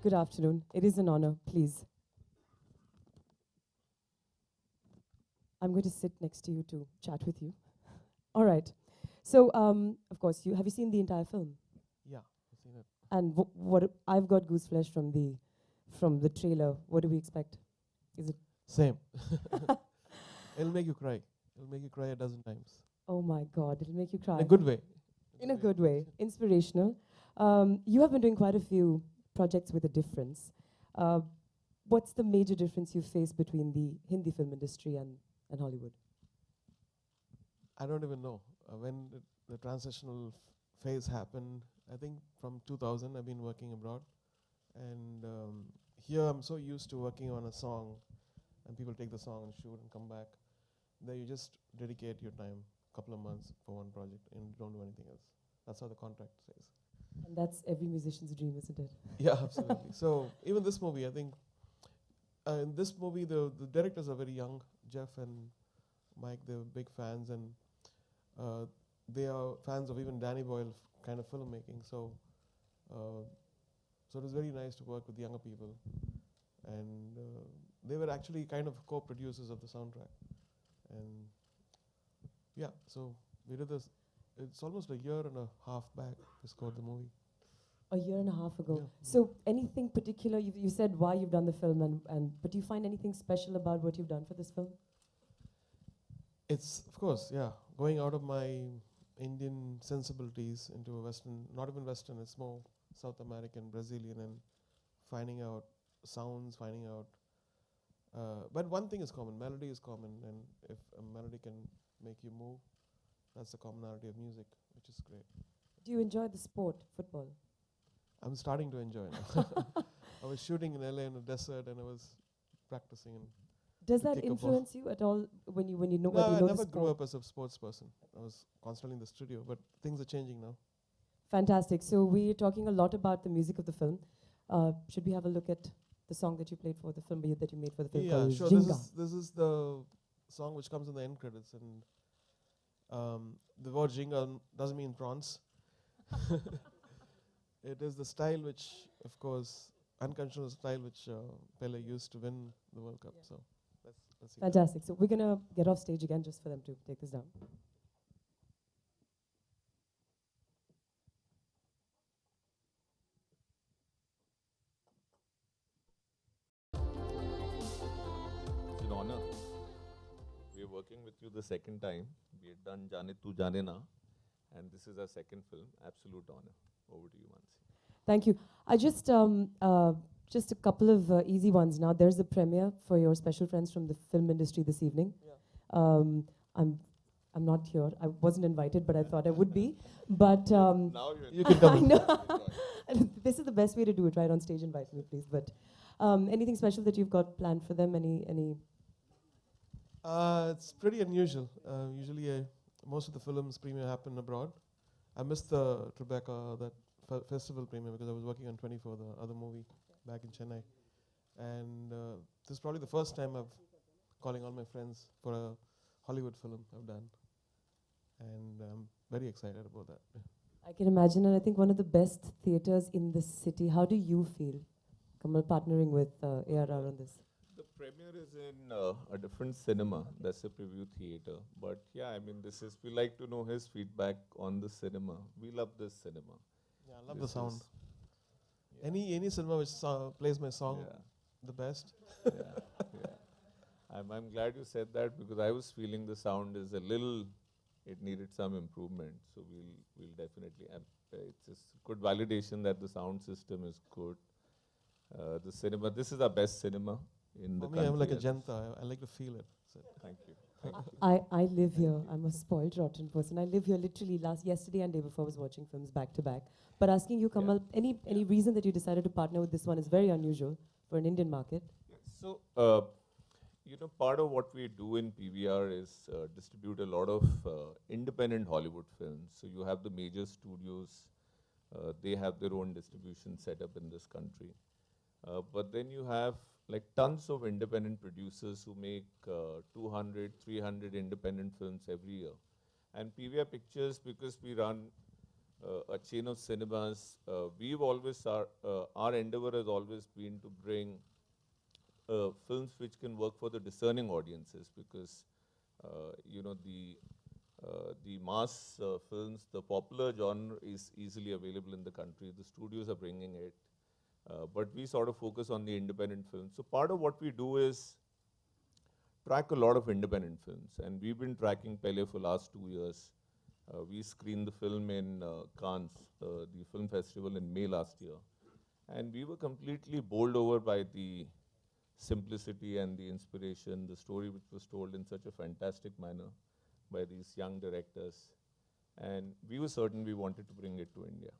Good afternoon. It is an honor, please. I'm going to sit next to you to chat with you. All right. So, of course, have you seen the entire film? Yeah, I've seen it. And what I've got goose flesh from the trailer. What do we expect? Is it? Same. It'll make you cry. It'll make you cry a dozen times. Oh my God! It'll make you cry. In a good way. In a good way. Inspirational. You have been doing quite a few projects with a difference. Uh, what's the major difference you face between the Hindi film industry and Hollywood? I don't even know. When the transitional phase happened, I think from 2000 I've been working abroad. And here I'm so used to working on a song and people take the song and shoot and come back. There you just dedicate your time, couple of months for one project and you don't do anything else. That's how the contract says. And that's every musician's dream, isn't it? Yeah, absolutely. So even this movie, I think, in this movie the directors are very young. Jeff and Mike, they're big fans, and they are fans of even Danny Boyle kind of filmmaking. So, so it was very nice to work with younger people, and they were actually kind of co-producers of the soundtrack. And yeah, so we did this. It's almost a year and a half back we scored the movie. A year and a half ago. Yeah. So anything particular, you said why you've done the film, but do you find anything special about what you've done for this film? It's, of course, yeah, going out of my Indian sensibilities into a Western, not even Western, it's more South American, Brazilian, and finding out sounds, finding out. But one thing is common, melody is common, and if a melody can make you move, that's the commonality of music, which is great. Do you enjoy the sport, football? I'm starting to enjoy now. I was shooting in LA in a desert, and I was practicing. And Does to that kick a ball. influence you at all when you know no, when you I know never the grew sport? up as a sports person. I was constantly in the studio, but things are changing now. Fantastic. So we're talking a lot about the music of the film. Should we have a look at the song that you played for the film, that you made for the film Yeah, called sure. Jinga? This is the song which comes in the end credits, and the word jinga doesn't mean prawns. It is the style which, of course, unconventional style which Pele used to win the World Cup. So let's see. Fantastic. So we're gonna get off stage again just for them to take this down. It's an honor. We are working with you the second time. We had done Jaane Tu Jaane Na, and this is our second film. Absolute honor. Over to you, Mansi. Thank you. I just a couple of easy ones now. There's a premiere for your special friends from the film industry this evening. Yeah. I'm not here. I wasn't invited, but I thought I would be. But Now You can come. I know. This is the best way to do it, right on stage. Invite me, please. But anything special that you've got planned for them? Any? It's pretty unusual. Usually, most of the films premiere happen abroad. I missed the Tribeca, that festival premiere, because I was working on 24, the other movie, back in Chennai. And this is probably the first time I've calling all my friends for a Hollywood film I've done. And I'm very excited about that. I can imagine, and I think one of the best theaters in this city. How do you feel, Kamal, partnering with ARR on this? The premiere is in a different cinema. That's a preview theater. But yeah, I mean, we like to know his feedback on the cinema. We love this cinema. Yeah, I love This the sound. is- yeah. Any cinema which plays my song Yeah. the best. Yeah, yeah. I'm glad you said that, because I was feeling the sound is a little, it needed some improvement. So we'll definitely, it's just good validation that the sound system is good. The cinema, this is our best cinema in the For me, country. I'm like a and janta. I like to feel it. So Thank you. Thank you. I live here. I'm a spoiled, rotten person. I live here literally yesterday and day before I was watching films back to back. But asking you, Kamal, any reason that you decided to partner with this one is very unusual for an Indian market. So, part of what we do in PVR is distribute a lot of independent Hollywood films. So you have the major studios, they have their own distribution setup in this country. But then you have like tons of independent producers who make 200, 300 independent films every year. And PVR Pictures, because we run a chain of cinemas. We've always our endeavor has always been to bring films which can work for the discerning audiences, because the mass films, the popular genre is easily available in the country. The studios are bringing it, but we sort of focus on the independent films. So part of what we do is track a lot of independent films, and we've been tracking Pele for last 2 years. We screened the film in Cannes, the film festival in May last year, and we were completely bowled over by the simplicity and the inspiration, the story which was told in such a fantastic manner by these young directors. And we were certain we wanted to bring it to India.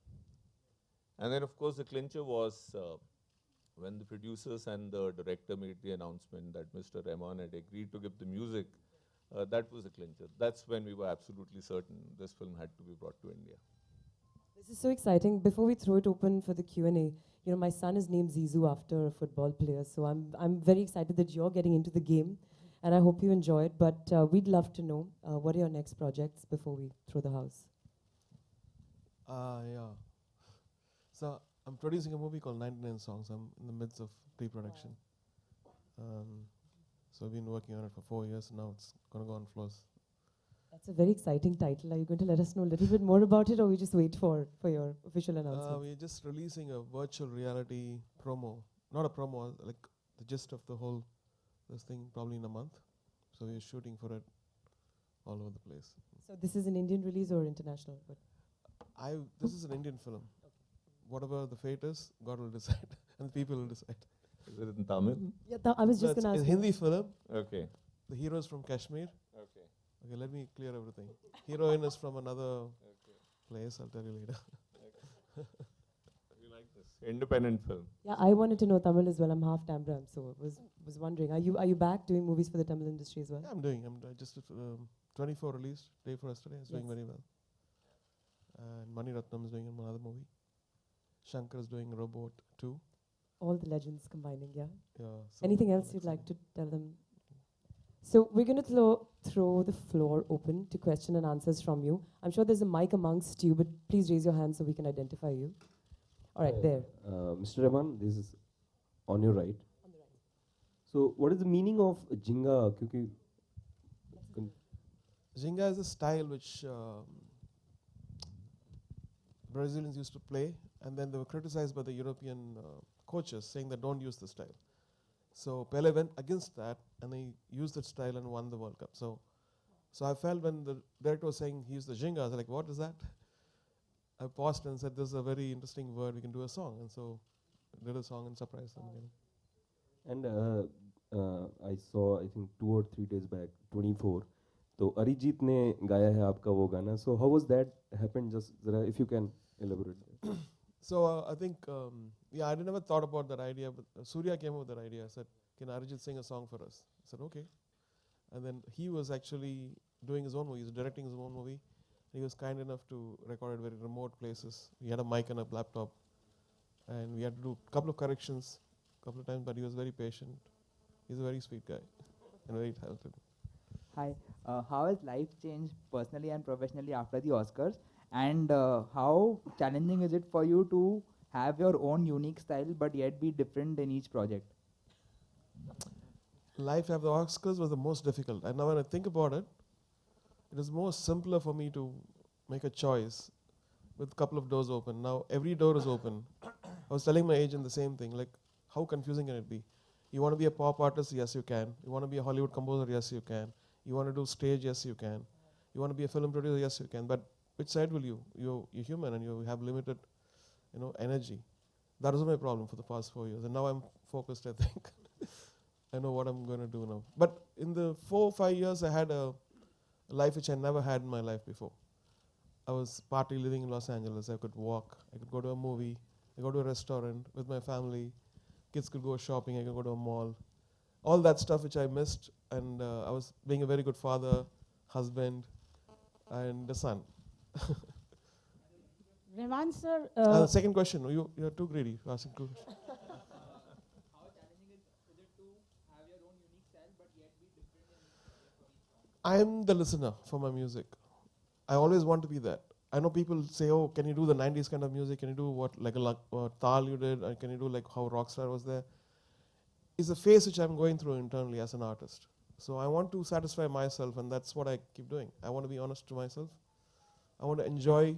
And then, of course, the clincher was when the producers and the director made the announcement that Mr. Rahman had agreed to give the music. That was the clincher. That's when we were absolutely certain this film had to be brought to India. This is so exciting. Before we throw it open for the Q&A, my son is named Zizou after a football player, so I'm very excited that you're getting into the game, and I hope you enjoy it. But we'd love to know what are your next projects before we throw the house. Yeah. So I'm producing a movie called 99 Songs. I'm in the midst of pre-production. So I've been working on it for 4 years. Now it's going to go on floors. That's a very exciting title. Are you going to let us know a little bit more about it, or we just wait for your official announcement? We're just releasing a virtual reality promo. Not a promo, like the gist of the whole this thing probably in a month. So we're shooting for it all over the place. So this is an Indian release or international? This is an Indian film. Whatever the fate is, God will decide, and people will decide. Is it in Tamil? Yeah, I was just going to ask. It's a Hindi film. Okay. The hero is from Kashmir. Okay. Okay, let me clear everything. Heroine is from another place. I'll tell you later. We like this independent film. Yeah, I wanted to know Tamil as well. I'm half Tambram, so was wondering, are you back doing movies for the Tamil industry as well? Yeah, I'm doing. I just 24 released day for yesterday. It's doing very well. And Mani Ratnam is doing another movie. Shankar is doing Robot 2. All the legends combining, yeah. Yeah. So Anything else you'd like to tell them? So we're going to throw the floor open to question and answers from you. I'm sure there's a mic amongst you, but please raise your hand so we can identify you. All right, there. Mr. Rahman, this is on your right. On the right. So what is the meaning of Jinga? Jinga is a style which Brazilians used to play, and then they were criticized by the European coaches saying that don't use the style. So Pele went against that, and he used that style and won the World Cup. So I felt when the director was saying he used the Jinga, I was like, what is that? I paused and said, this is a very interesting word, we can do a song. And so did a song and surprised them. And I saw, I think 2 or 3 days back, 24. So Arijit ne gaya hai aapka wo gana. So how was that happened? Just if you can elaborate. So I think, I never thought about that idea, but Surya came up with that idea. I said, can Arijit sing a song for us? I said, okay. And then he was actually doing his own movie. He was directing his own movie. He was kind enough to record at very remote places. He had a mic and a laptop. And we had to do a couple of corrections, a couple of times, but he was very patient. He's a very sweet guy and very talented. Hi. How has life changed personally and professionally after the Oscars? And how challenging is it for you to have your own unique style but yet be different in each project? Life after the Oscars was the most difficult. And now when I think about it, it is more simpler for me to make a choice with a couple of doors open. Now every door is open. I was telling my agent the same thing, like how confusing can it be? You want to be a pop artist? Yes, you can. You want to be a Hollywood composer? Yes, you can. You want to do stage? Yes, you can. You want to be a film producer? Yes, you can. But which side will you? You're human and you have limited, energy. That was my problem for the past 4 years. And now I'm focused, I think. I know what I'm going to do now. But in the 4 or 5 years, I had a life which I never had in my life before. I was partly living in Los Angeles. I could walk. I could go to a movie. I go to a restaurant with my family. Kids could go shopping. I could go to a mall. All that stuff which I missed. And I was being a very good father, husband, and a son. Rahman sir, Second question. You're too greedy for asking questions. How challenging is it to have your own unique style but yet be different in each project? I'm the listener for my music. I always want to be that. I know people say, oh, can you do the 90s kind of music? Can you do what, like a Tal you did? And can you do like how Rockstar was there? It's a phase which I'm going through internally as an artist. So I want to satisfy myself, and that's what I keep doing. I want to be honest to myself. I want to enjoy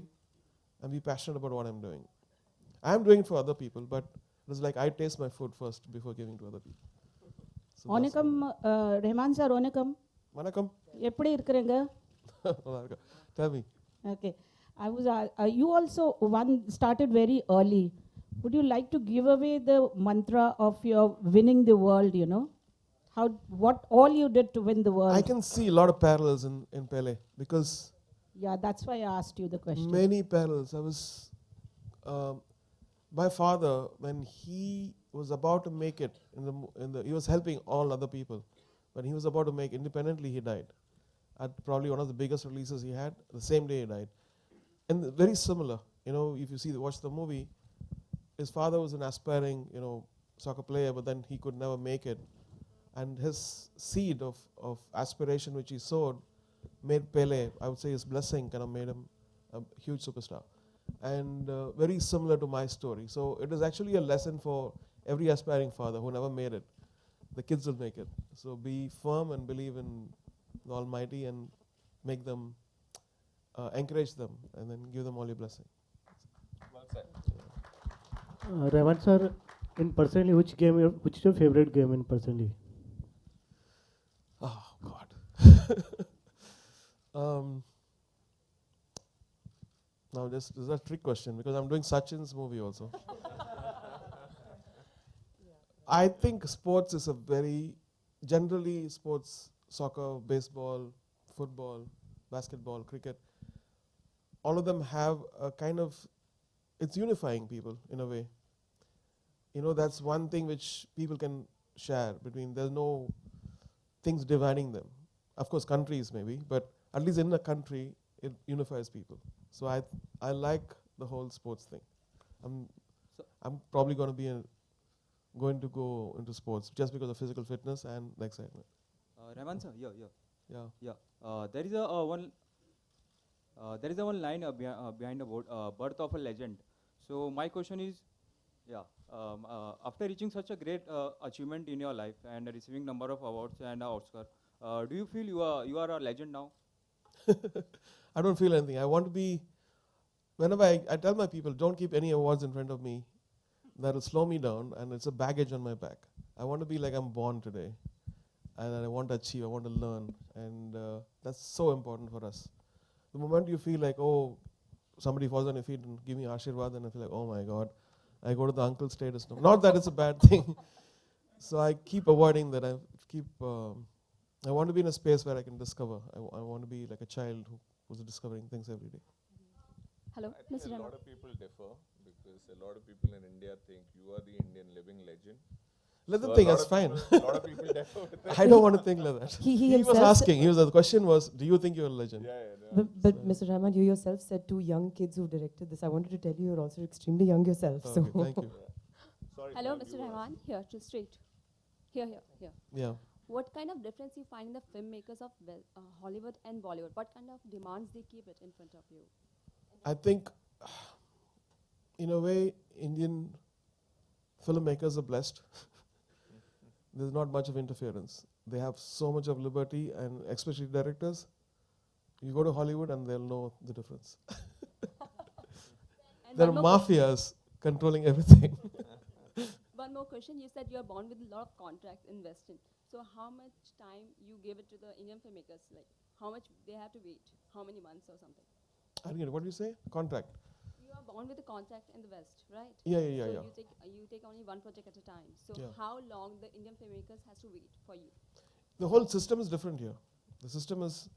and be passionate about what I'm doing. I'm doing it for other people, but it's like I taste my food first before giving to other people. So வணக்கம் Rehman sir வணக்கம் Manakam. எப்படி இருக்கிறீங்க Tell me. okay I was you also one started very early. Would you like to give away the mantra of your winning the world, you know, how what all you did to win the world? I can see a lot of parallels in Pele, because Yeah, that's why I asked you the question. many parallels. I was my father, when he was about to make it he was helping all other people. When he was about to make independently, he died. At probably one of the biggest releases he had, the same day he died. And very similar, you know, if you watch the movie, his father was an aspiring, you know, soccer player, but then he could never make it. And his seed of aspiration which he sowed made Pele, I would say his blessing kind of made him a huge superstar. And very similar to my story. So it is actually a lesson for every aspiring father who never made it. The kids will make it. So be firm and believe in the Almighty and make them, encourage them, and then give them all your blessing. Well said. Rahman sir, in personally, which is your favorite game in personally? Oh God. Now this is a trick question because I'm doing Sachin's movie also. I think sports is a very, generally sports, soccer, baseball, football, basketball, cricket, all of them have a kind of, it's unifying people in a way. You know, that's one thing which people can share between, there's no things dividing them. Of course, countries maybe, but at least in a country, it unifies people. So I like the whole sports thing. I'm probably going to go into sports just because of physical fitness and the excitement. Rahman sir, Yeah. there is a one line behind the word birth of a legend. So my question is, after reaching such a great achievement in your life and receiving number of awards and Oscar, do you feel you are a legend now? I don't feel anything. I want to be, whenever I tell my people, don't keep any awards in front of me. That will slow me down and it's a baggage on my back. I want to be like I'm born today. And I want to achieve, I want to learn. And that's so important for us. The moment you feel like, oh, somebody falls on your feet and give me Ashirwad, and I feel like, oh my God, I go to the uncle status now. Not that it's a bad thing. So I keep avoiding that. I want to be in a space where I can discover. I want to be like a child who's discovering things every day. Hello, I think Mr. a Rahman. lot of people differ because a lot of people in India think you are the Indian living legend. Let them So a think, lot that's of fine. people- A lot of people differ with that. I don't want to think like that. He He was himself asking, the question was, do you think you're a legend? But Mr. Rahman, you yourself said two young kids who directed this. I wanted to tell you you're also extremely young yourself. Oh, So okay, thank you. Sorry, Hello, ma'am, Mr. you were Rahman. Here, just straight. Here. Yeah. What kind of difference you find in the filmmakers of Hollywood and Bollywood? What kind of demands they keep it in front of you? I think, in a way, Indian filmmakers are blessed. There's not much of interference. They have so much of liberty, and especially directors. You go to Hollywood and they'll know the difference. And There are one more mafias controlling everything. One more question. You said you are born with a lot of contracts in Western. So how much time you give it to the Indian filmmakers? Like how much they have to wait? How many months or something? I didn't get it. What do you say? Contract. You are born with a contract in the West, right? Yeah. So you take only one project at a time. So Yeah. how long the Indian filmmakers has to wait for you? The whole system is different here. The system is,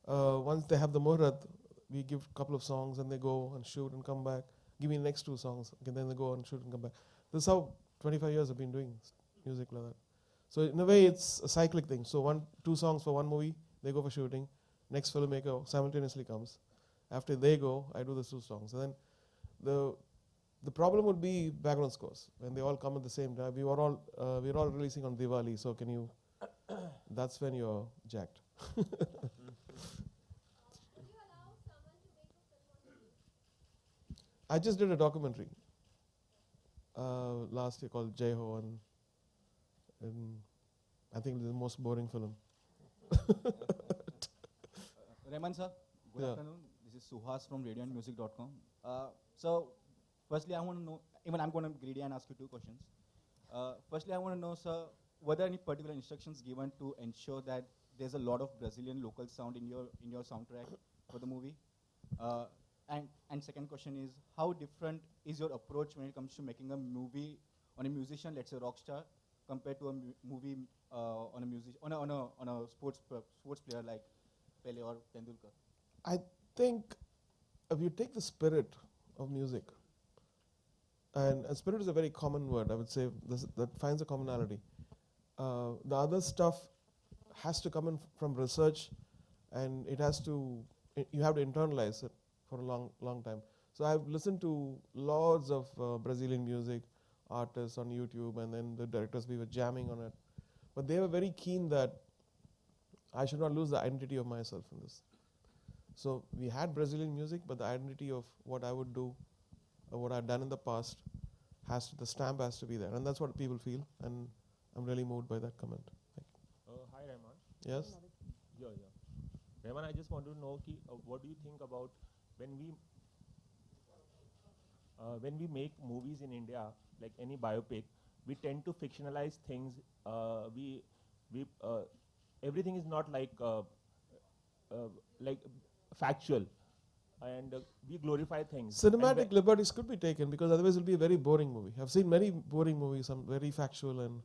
once they have the muhurat, we give a couple of songs and they go and shoot and come back. Give me the next 2 songs, okay, then they go and shoot and come back. This is how 25 years I've been doing music like that. So in a way, it's a cyclic thing. So 2 songs for one movie, they go for shooting. Next filmmaker simultaneously comes. After they go, I do the 2 songs. And then the problem would be background scores. When they all come at the same time, we're all releasing on Diwali, so can you, that's when you're jacked. I just did a documentary last year called Jai Ho, and I think it's the most boring film. Rahman sir, good Yeah. afternoon. This is Suhas from radioandmusic.com. So, firstly, I want to know, even I'm going to be greedy and ask you two questions. Firstly, I want to know, sir, were there any particular instructions given to ensure that there's a lot of Brazilian local sound in your soundtrack for the movie? And second question is, how different is your approach when it comes to making a movie on a musician, let's say rock star, compared to a movie on a sports player like Pele or Tendulkar? I think if you take the spirit of music, and spirit is a very common word, I would say that finds a commonality. The other stuff has to come in from research, and you have to internalize it for a long time. So I've listened to lots of Brazilian music artists on YouTube, and then the directors, we were jamming on it. But they were very keen that I should not lose the identity of myself in this. So we had Brazilian music, but the identity of what I would do, or what I've done in the past, the stamp has to be there, and that's what people feel. And I'm really moved by that comment. Hi, Rahman. Yes. Yeah. Rahman, I just want to know what do you think about when we make movies in India, like any biopic, we tend to fictionalize things. Everything is not like factual, and we glorify things. Cinematic liberties could be taken, because otherwise it'll be a very boring movie. I've seen many boring movies, some very factual, and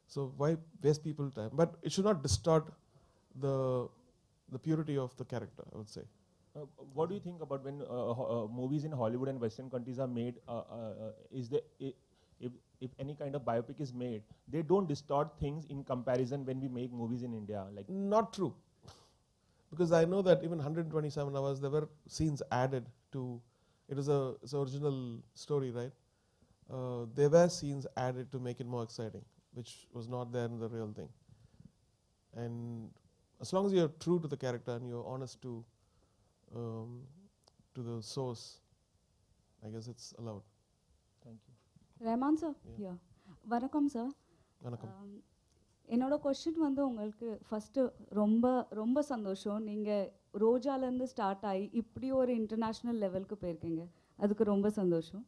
so why waste people's time? But it should not distort the purity of the character, I would say. What do you think about when movies in Hollywood and Western countries are made? If any kind of biopic is made, they don't distort things in comparison when we make movies in India. Like, not true, because I know that even 127 hours there were scenes added to. It's an original story, right? There were scenes added to make it more exciting, which was not there in the real thing. And as long as you're true to the character and you're honest to the source, I guess it's allowed. thank you. Rahman sir, Yeah. வணக்கம் sir. Vanakkam. என்னோட question வந்து உங்களுக்கு first ரொம்ப ரொம்ப சந்தோஷம். நீங்கள் ரோஜாலேருந்து start ஆகி இப்படி ஒரு இன்டர்நேஷ்னல் லெவலுக்கு போயிருக்கீங்க, அதுக்கு ரொம்ப சந்தோஷம்.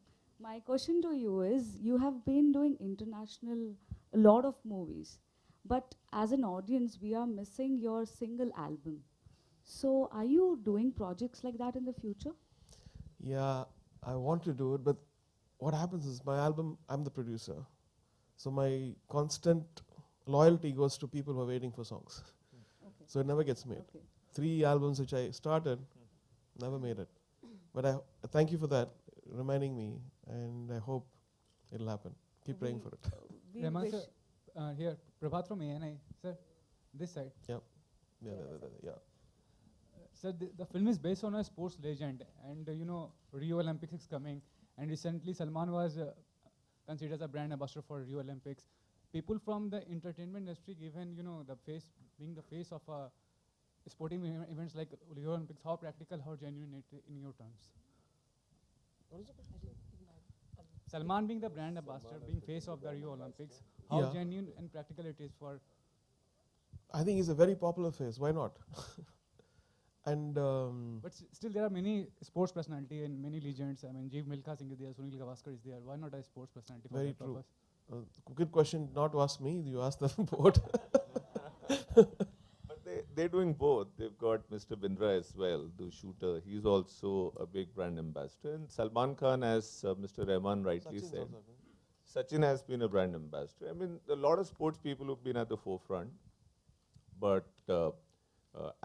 My question to you is, you have been doing international lot of movies, but as an audience we are missing your single album. So are you doing projects like that in the future? Yeah, I want to do it, but what happens is my album, I'm the producer. So my constant loyalty goes to people who are waiting for songs. Okay. So it never gets made. Okay. 3 albums which I started, never made it. But I thank you for that, reminding me, and I hope it'll happen. Keep praying for it. We Rahman wish. sir, here, Prabhat from ANI. Sir, this side. Yeah. Yeah. Sir, the film is based on a sports legend, and Rio Olympics is coming, and recently Salman was considered as a brand ambassador for Rio Olympics. People from the entertainment industry, given being the face of sporting events like Rio Olympics, how practical, how genuine it in your terms? Salman being the brand ambassador, being face of the Rio Olympics, how Yeah. genuine and practical it is for? I think he's a very popular face. Why not? And But still, there are many sports personality and many legends. I mean, Jeev Milkha Singh is there, Sunil Gavaskar is there. Why not a sports personality for very that true. purpose? Good question. Not to ask me. You ask the board. But they're doing both. They've got Mr. Bindra as well, the shooter. He's also a big brand ambassador. And Salman Khan, as Mr. Rahman rightly Sachin's said, also, Sachin has been a brand ambassador. I mean, a lot of sports people who've been at the forefront, but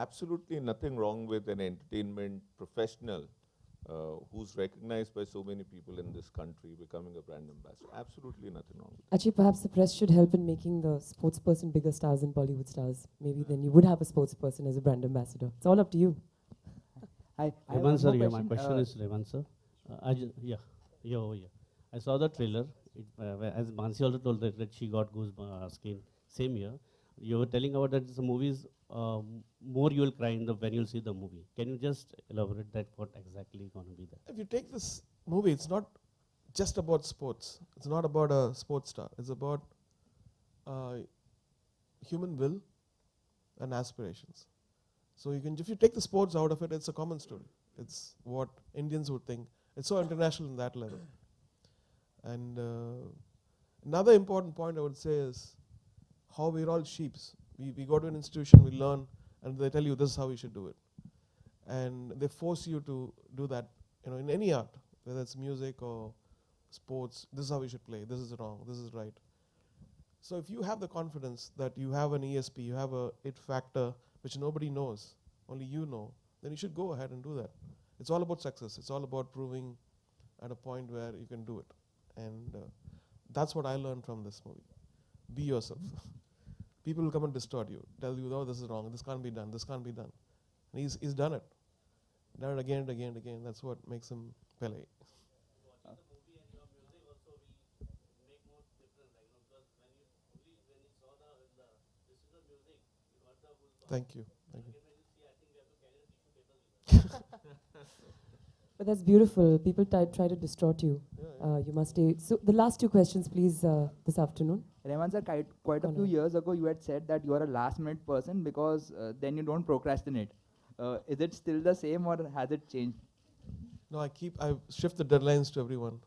absolutely nothing wrong with an entertainment professional who's recognized by so many people in this country becoming a brand ambassador. Absolutely nothing wrong with it. Actually, perhaps the press should help in making the sports person bigger stars than Bollywood stars. Maybe then you would have a sports person as a brand ambassador. It's all up to you. I have Rahman one sir, more yeah, my question question. is Rahman sir. I saw the trailer. As Mansi also told that she got goosebumps skin. Same here. You were telling about that the movie is more you will cry when you'll see the movie. Can you just elaborate that what exactly going to be there? If you take this movie, it's not just about sports. It's not about a sports star. It's about human will and aspirations. So if you take the sports out of it, it's a common story. It's what Indians would think. It's so international in that level. And another important point I would say is how we're all sheeps. We go to an institution, we learn, and they tell you this is how you should do it. And they force you to do that, in any art, whether it's music or sports. This is how you should play. This is wrong. This is right. So if you have the confidence that you have an ESP, you have a it factor which nobody knows, only you know, then you should go ahead and do that. It's all about success. It's all about proving at a point where you can do it. And that's what I learned from this movie. Be yourself. People will come and distort you, tell you, oh, this is wrong, this can't be done, this can't be done. And he's done it. Done it again and again and again. That's what makes him Pele. Thank you. Thank you. But that's beautiful. People try to distort you. You must stay. So the last two questions, please, this afternoon. Rahman sir, quite a few years ago, you had said that you are a last-minute person because then you don't procrastinate. Is it still the same or has it changed? No, I shift the deadlines to everyone.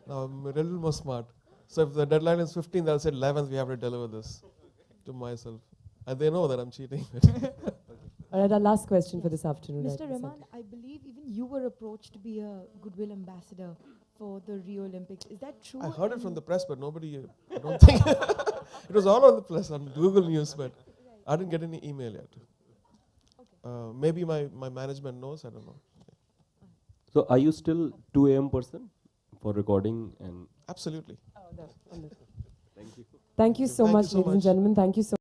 Now I'm a little more smart. So if the deadline is 15th, I'll say 11th we have to deliver this to myself. And they know that I'm cheating. All right, our last question for this afternoon. Mr. Rahman, I believe even you were approached to be a goodwill ambassador for the Rio Olympics. Is that true? I heard it from the press, but nobody, I don't think. It was all on the press, on Google News, but I didn't get any email yet. Maybe my management knows, I don't know. So are you still 2 a.m. person for recording? And Absolutely. Oh, no. Thank you. Thank you so much, ladies and gentlemen. Thank you so